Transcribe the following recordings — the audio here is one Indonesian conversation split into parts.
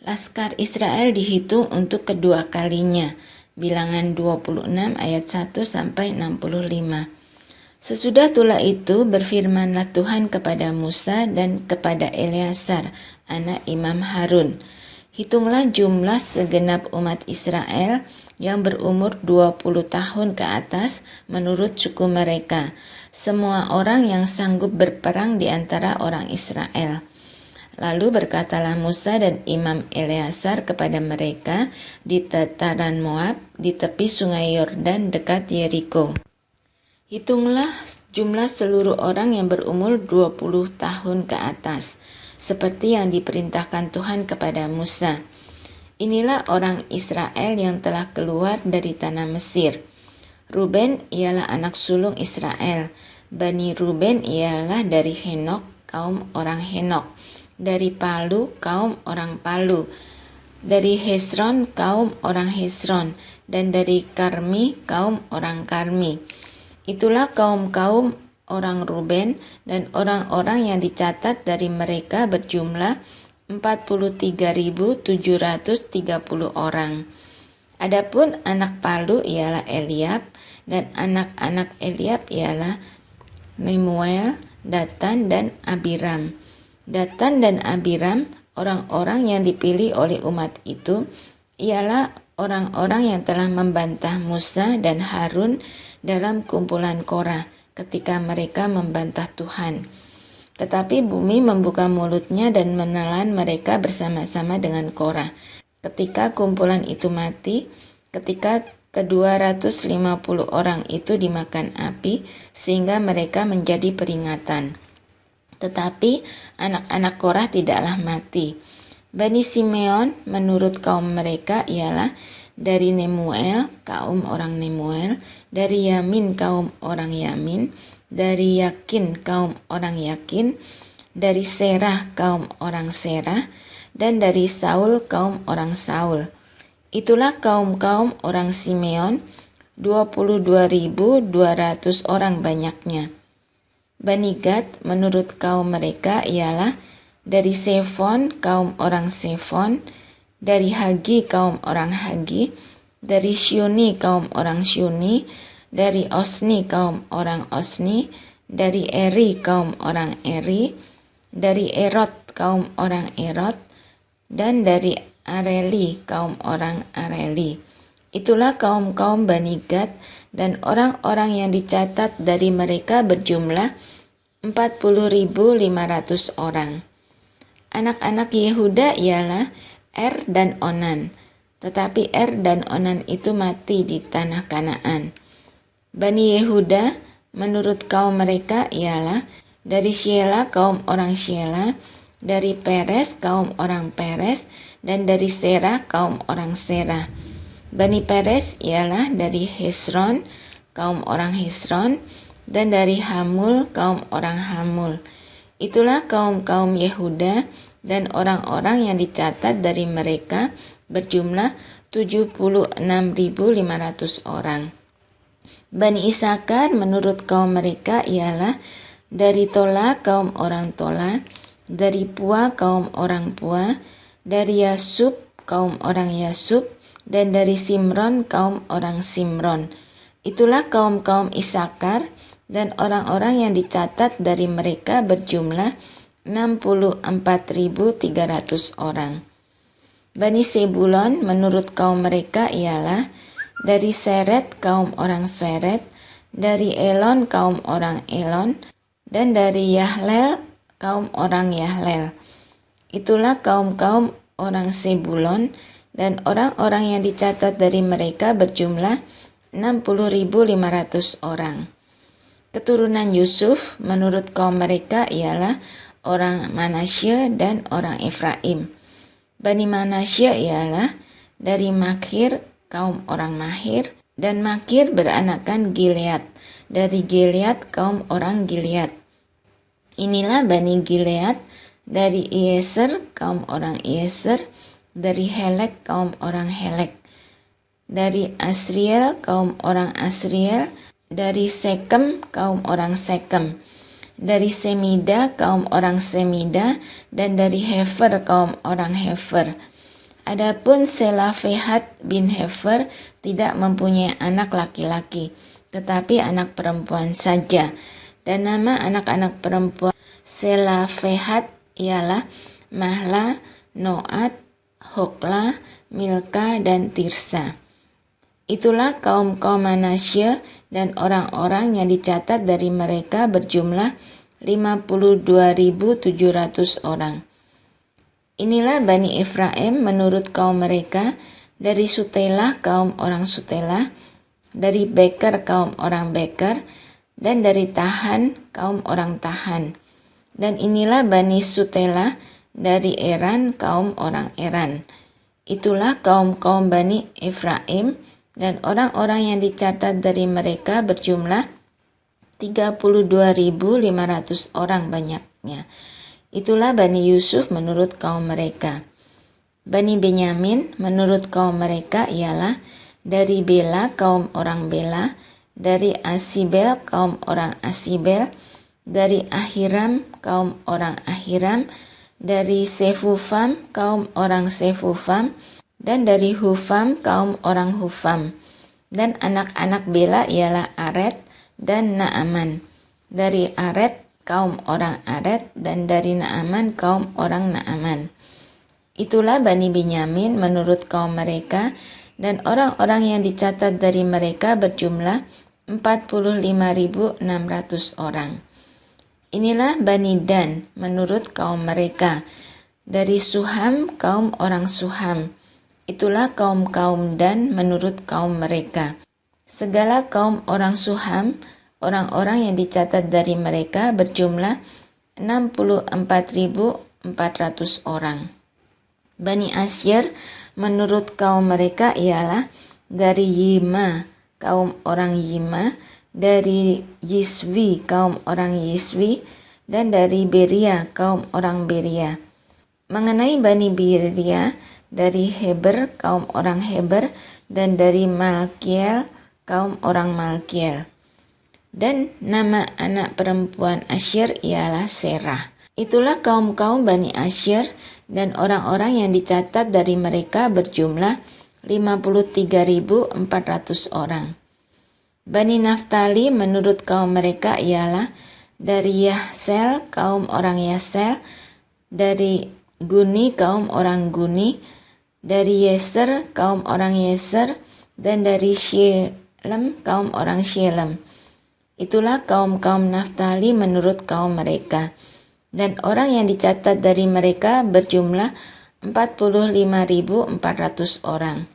Laskar Israel dihitung untuk kedua kalinya. Bilangan 26 ayat 1 sampai 65. Sesudah tulah itu berfirmanlah Tuhan kepada Musa dan kepada Eleazar, anak Imam Harun. Hitunglah jumlah segenap umat Israel yang berumur 20 tahun ke atas menurut suku mereka, semua orang yang sanggup berperang di antara orang Israel. Lalu berkatalah Musa dan Imam Eleazar kepada mereka di dataran Moab di tepi sungai Yordan dekat Yeriko. Hitunglah jumlah seluruh orang yang berumur 20 tahun ke atas, seperti yang diperintahkan Tuhan kepada Musa. Inilah orang Israel yang telah keluar dari tanah Mesir. Ruben ialah anak sulung Israel. Bani Ruben ialah dari Henok, kaum orang Henok. Dari Palu, kaum orang Palu. Dari Hesron, kaum orang Hesron. Dan dari Karmi, kaum orang Karmi. Itulah kaum-kaum orang Ruben, dan orang-orang yang dicatat dari mereka berjumlah 43.730 orang. Adapun anak Palu ialah Eliab, dan anak-anak Eliab ialah Nemuel, Datan, dan Abiram. Datan dan Abiram, orang-orang yang dipilih oleh umat itu, ialah orang-orang yang telah membantah Musa dan Harun dalam kumpulan Korah ketika mereka membantah Tuhan. Tetapi bumi membuka mulutnya dan menelan mereka bersama-sama dengan Korah. Ketika kumpulan itu mati, ketika ke-250 orang itu dimakan api, sehingga mereka menjadi peringatan. Tetapi anak-anak Korah tidaklah mati. Bani Simeon menurut kaum mereka ialah dari Nemuel, kaum orang Nemuel, dari Yamin, kaum orang Yamin, dari Yakin, kaum orang Yakin, dari Serah, kaum orang Serah, dan dari Saul, kaum orang Saul. Itulah kaum-kaum orang Simeon, 22.200 orang banyaknya. Bani Gad menurut kaum mereka ialah dari Sefon, kaum orang Sefon, dari Hagi, kaum orang Hagi, dari Syuni, kaum orang Syuni, dari Osni, kaum orang Osni, dari Eri, kaum orang Eri, dari Erot, kaum orang Erot, dan dari Areli, kaum orang Areli. Itulah kaum-kaum Bani Gad, dan orang-orang yang dicatat dari mereka berjumlah 40.500 orang. Anak-anak Yehuda ialah Er dan Onan, tetapi Er dan Onan itu mati di tanah Kanaan. Bani Yehuda menurut kaum mereka ialah dari Syela, kaum orang Syela, dari Peres, kaum orang Peres, dan dari Serah, kaum orang Serah. Bani Peres ialah dari Hesron, kaum orang Hesron, dan dari Hamul, kaum orang Hamul. Itulah kaum-kaum Yehuda, dan orang-orang yang dicatat dari mereka berjumlah 76.500 orang. Bani Isakar menurut kaum mereka ialah dari Tola, kaum orang Tola, dari Pua, kaum orang Pua, dari Yasub, kaum orang Yasub, dan dari Simron, kaum orang Simron. Itulah kaum-kaum Isakar, dan orang-orang yang dicatat dari mereka berjumlah 64.300 orang. Bani Sebulon menurut kaum mereka ialah dari Seret, kaum orang Seret, dari Elon, kaum orang Elon, dan dari Yahlel, kaum orang Yahlel. Itulah kaum-kaum orang Sebulon, dan orang-orang yang dicatat dari mereka berjumlah 60.500 orang. Keturunan Yusuf menurut kaum mereka ialah orang Manasye dan orang Efraim. Bani Manasye ialah dari Makir, kaum orang Mahir, dan Makir beranakan Gilead, dari Gilead kaum orang Gilead. Inilah Bani Gilead, dari Ieser, kaum orang Ieser, dari Helek, kaum orang Helek, dari Asriel, kaum orang Asriel, dari Sekem, kaum orang Sekem, dari Semida, kaum orang Semida, dan dari Hefer, kaum orang Hefer. Adapun Selafehat bin Hefer tidak mempunyai anak laki-laki, tetapi anak perempuan saja. Dan nama anak-anak perempuan Selafehat ialah Mahla, Noat, Hokla, Milka, dan Tirsa. Itulah kaum-kaum Manasye, dan orang-orang yang dicatat dari mereka berjumlah 52.700 orang. Inilah Bani Efraim menurut kaum mereka, dari Sutelah kaum orang Sutelah, dari Beker kaum orang Beker, dan dari Tahan kaum orang Tahan. Dan inilah Bani Sutelah dari Eran kaum orang Eran. Itulah kaum-kaum Bani Efraim, dan orang-orang yang dicatat dari mereka berjumlah 32.500 orang banyaknya. Itulah Bani Yusuf menurut kaum mereka. Bani Benyamin menurut kaum mereka ialah dari Bela kaum orang Bela, dari Asibel kaum orang Asibel, dari Ahiram kaum orang Ahiram, dari Sefufam kaum orang Sefufam, dan dari Hufam kaum orang Hufam. Dan anak-anak Bela ialah Aret dan Naaman. Dari Aret kaum orang Aret, dan dari Naaman kaum orang Naaman. Itulah Bani Benyamin menurut kaum mereka, dan orang-orang yang dicatat dari mereka berjumlah 45.600 orang. Inilah Bani Dan menurut kaum mereka, dari Suham kaum orang Suham. Itulah kaum-kaum Dan menurut kaum mereka. Segala kaum orang Suham, orang-orang yang dicatat dari mereka berjumlah 64.400 orang. Bani Asyir menurut kaum mereka ialah dari Yima kaum orang Yima, dari Yiswi kaum orang Yiswi, dan dari Beria kaum orang Beria. Mengenai Bani Beria, dari Heber kaum orang Heber, dan dari Malkiel kaum orang Malkiel. Dan nama anak perempuan Asyir ialah Serah. Itulah kaum-kaum Bani Asyir, dan orang-orang yang dicatat dari mereka berjumlah 53.400 orang. Bani Naftali menurut kaum mereka ialah dari Yahsel kaum orang Yahsel, dari Guni kaum orang Guni, dari Yeser kaum orang Yeser, dan dari Shelem kaum orang Shelem. Itulah kaum-kaum Naftali menurut kaum mereka. Dan orang yang dicatat dari mereka berjumlah 45.400 orang.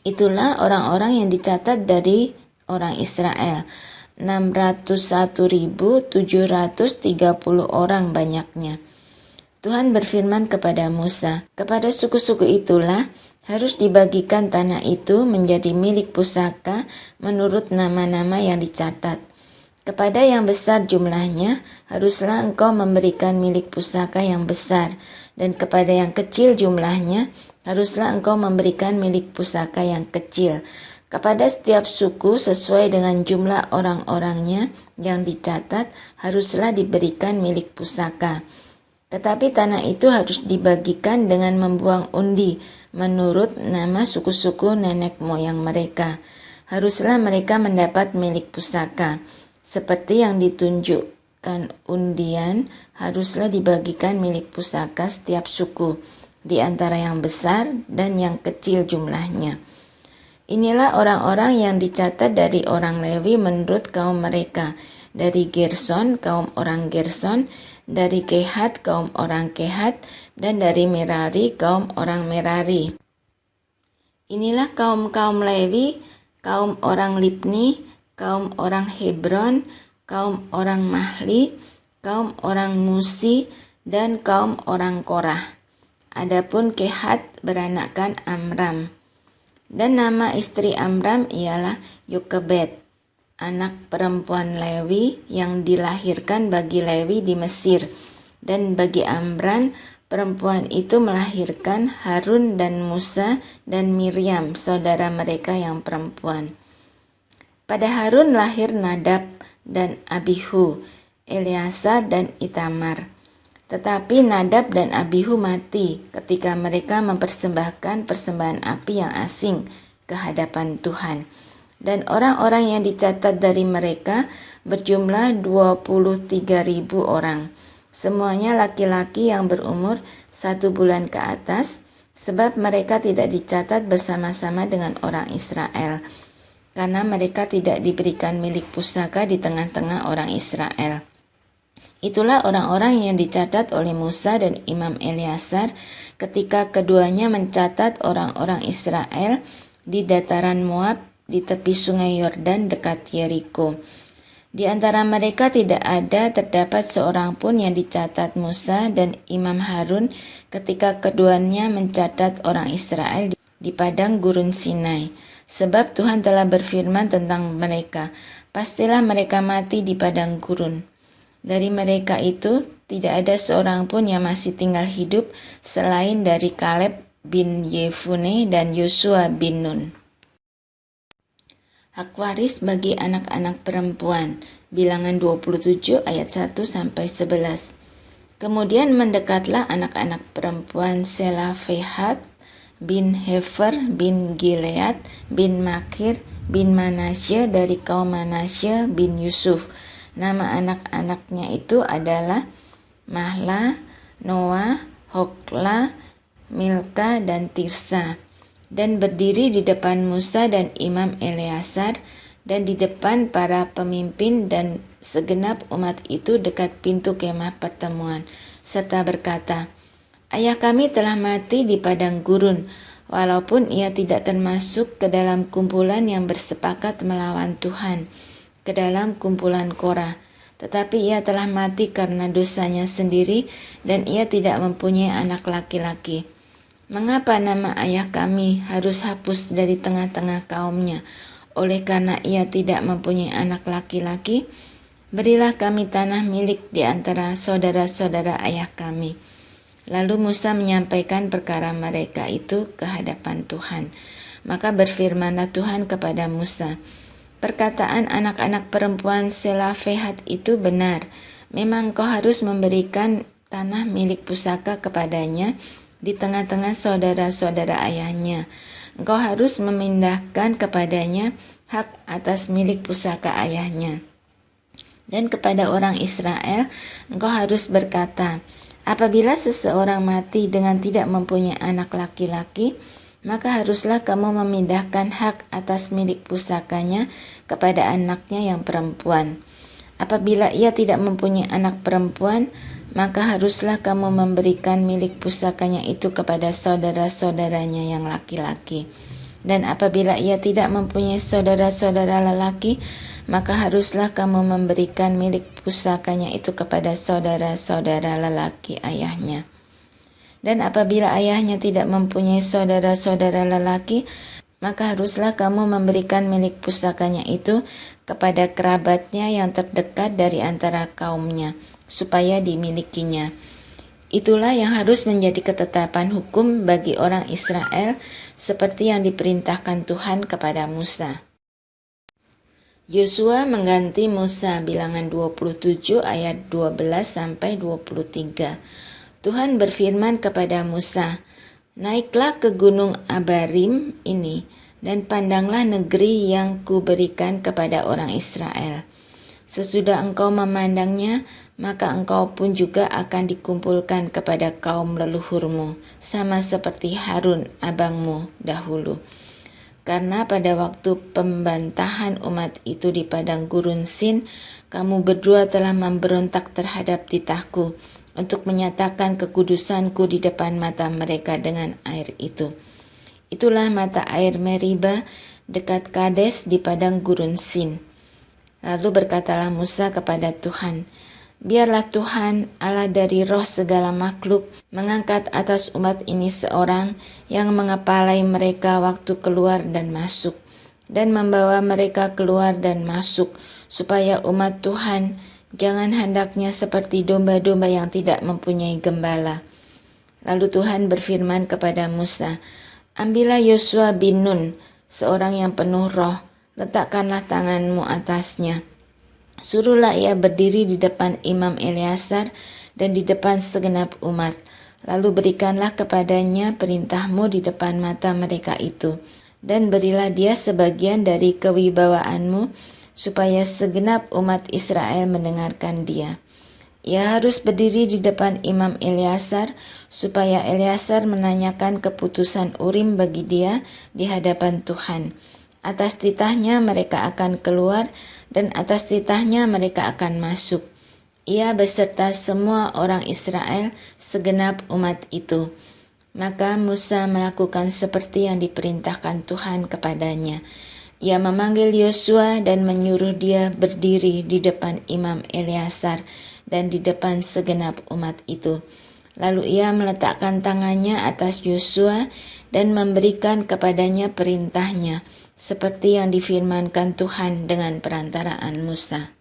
Itulah orang-orang yang dicatat dari orang Israel, 601.730 orang banyaknya. Tuhan berfirman kepada Musa, kepada suku-suku itulah harus dibagikan tanah itu menjadi milik pusaka menurut nama-nama yang dicatat. Kepada yang besar jumlahnya, haruslah engkau memberikan milik pusaka yang besar, dan kepada yang kecil jumlahnya, haruslah engkau memberikan milik pusaka yang kecil. Kepada setiap suku sesuai dengan jumlah orang-orangnya yang dicatat, haruslah diberikan milik pusaka. Tetapi tanah itu harus dibagikan dengan membuang undi menurut nama suku-suku nenek moyang mereka. Haruslah mereka mendapat milik pusaka. Seperti yang ditunjukkan undian, haruslah dibagikan milik pusaka setiap suku, di antara yang besar dan yang kecil jumlahnya. Inilah orang-orang yang dicatat dari orang Lewi menurut kaum mereka, dari Gerson kaum orang Gerson, dari Kehat kaum orang Kehat, dan dari Merari kaum orang Merari. Inilah kaum-kaum Lewi, kaum orang Libni, kaum orang Hebron, kaum orang Mahli, kaum orang Musi, dan kaum orang Korah. Adapun Kehat beranakan Amram. Dan nama istri Amram ialah Yokebed, anak perempuan Lewi yang dilahirkan bagi Lewi di Mesir. Dan bagi Amram, perempuan itu melahirkan Harun dan Musa dan Miriam, saudara mereka yang perempuan. Pada Harun lahir Nadab dan Abihu, Eleazar dan Itamar. Tetapi Nadab dan Abihu mati ketika mereka mempersembahkan persembahan api yang asing ke hadapan Tuhan. Dan orang-orang yang dicatat dari mereka berjumlah 23.000 orang. Semuanya laki-laki yang berumur 1 bulan ke atas, sebab mereka tidak dicatat bersama-sama dengan orang Israel, karena mereka tidak diberikan milik pusaka di tengah-tengah orang Israel. Itulah orang-orang yang dicatat oleh Musa dan Imam Eleazar ketika keduanya mencatat orang-orang Israel di dataran Moab di tepi sungai Yordan dekat Yeriko. Di antara mereka tidak terdapat seorang pun yang dicatat Musa dan Imam Harun ketika keduanya mencatat orang Israel di padang gurun Sinai. Sebab Tuhan telah berfirman tentang mereka, pastilah mereka mati di padang gurun. Dari mereka itu tidak ada seorang pun yang masih tinggal hidup selain dari Kaleb bin Yefune dan Yosua bin Nun. Hak waris bagi anak-anak perempuan, Bilangan 27 ayat 1 sampai 11. Kemudian mendekatlah anak-anak perempuan Selafehat bin Hefer bin Gilead bin Makir bin Manasye dari kaum Manasye bin Yusuf. Nama anak-anaknya itu adalah Mahla, Noah, Hokla, Milka, dan Tirsa. Dan berdiri di depan Musa dan Imam Eleazar dan di depan para pemimpin dan segenap umat itu dekat pintu kemah pertemuan, serta berkata, Ayah kami telah mati di padang gurun, walaupun ia tidak termasuk ke dalam kumpulan yang bersepakat melawan Tuhan, ke dalam kumpulan Korah. Tetapi ia telah mati karena dosanya sendiri dan ia tidak mempunyai anak laki-laki. Mengapa nama ayah kami harus hapus dari tengah-tengah kaumnya? Oleh karena ia tidak mempunyai anak laki-laki, berilah kami tanah milik di antara saudara-saudara ayah kami. Lalu Musa menyampaikan perkara mereka itu ke hadapan Tuhan. Maka berfirmanlah Tuhan kepada Musa, perkataan anak-anak perempuan Selafehat itu benar. Memang kau harus memberikan tanah milik pusaka kepadanya di tengah-tengah saudara-saudara ayahnya. Engkau harus memindahkan kepadanya hak atas milik pusaka ayahnya. Dan kepada orang Israel, engkau harus berkata, apabila seseorang mati dengan tidak mempunyai anak laki-laki, maka haruslah kamu memindahkan hak atas milik pusakanya kepada anaknya yang perempuan. Apabila ia tidak mempunyai anak perempuan, maka haruslah kamu memberikan milik pusakanya itu kepada saudara-saudaranya yang laki-laki. Dan apabila ia tidak mempunyai saudara-saudara lelaki, maka haruslah kamu memberikan milik pusakanya itu kepada saudara-saudara lelaki ayahnya. Dan apabila ayahnya tidak mempunyai saudara-saudara lelaki, maka haruslah kamu memberikan milik pusakanya itu kepada kerabatnya yang terdekat dari antara kaumnya, supaya dimilikinya. Itulah yang harus menjadi ketetapan hukum bagi orang Israel, seperti yang diperintahkan Tuhan kepada Musa. Yosua mengganti Musa, Bilangan 27 ayat 12-23. Tuhan berfirman kepada Musa, naiklah ke gunung Abarim ini, dan pandanglah negeri yang kuberikan kepada orang Israel. Sesudah engkau memandangnya, maka engkau pun juga akan dikumpulkan kepada kaum leluhurmu, sama seperti Harun abangmu dahulu. Karena pada waktu pembantahan umat itu di padang gurun Sin, kamu berdua telah memberontak terhadap titahku, untuk menyatakan kekudusanku di depan mata mereka dengan air itu. Itulah mata air Meriba dekat Kades di padang gurun Sin. Lalu berkatalah Musa kepada Tuhan, biarlah Tuhan Allah dari roh segala makhluk mengangkat atas umat ini seorang yang mengepalai mereka waktu keluar dan masuk, dan membawa mereka keluar dan masuk, supaya umat Tuhan jangan hendaknya seperti domba-domba yang tidak mempunyai gembala. Lalu Tuhan berfirman kepada Musa, ambillah Yosua bin Nun, seorang yang penuh roh, letakkanlah tanganmu atasnya. Suruhlah ia berdiri di depan Imam Eleazar dan di depan segenap umat. Lalu berikanlah kepadanya perintahmu di depan mata mereka itu, dan berilah dia sebagian dari kewibawaanmu, supaya segenap umat Israel mendengarkan dia. Ia harus berdiri di depan Imam Eleazar, supaya Eleazar menanyakan keputusan Urim bagi dia di hadapan Tuhan. Atas titahnya mereka akan keluar, dan atas titahnya mereka akan masuk. Ia beserta semua orang Israel, segenap umat itu. Maka Musa melakukan seperti yang diperintahkan Tuhan kepadanya. Ia memanggil Yosua dan menyuruh dia berdiri di depan Imam Eleazar dan di depan segenap umat itu. Lalu ia meletakkan tangannya atas Yosua dan memberikan kepadanya perintahnya, seperti yang difirmankan Tuhan dengan perantaraan Musa.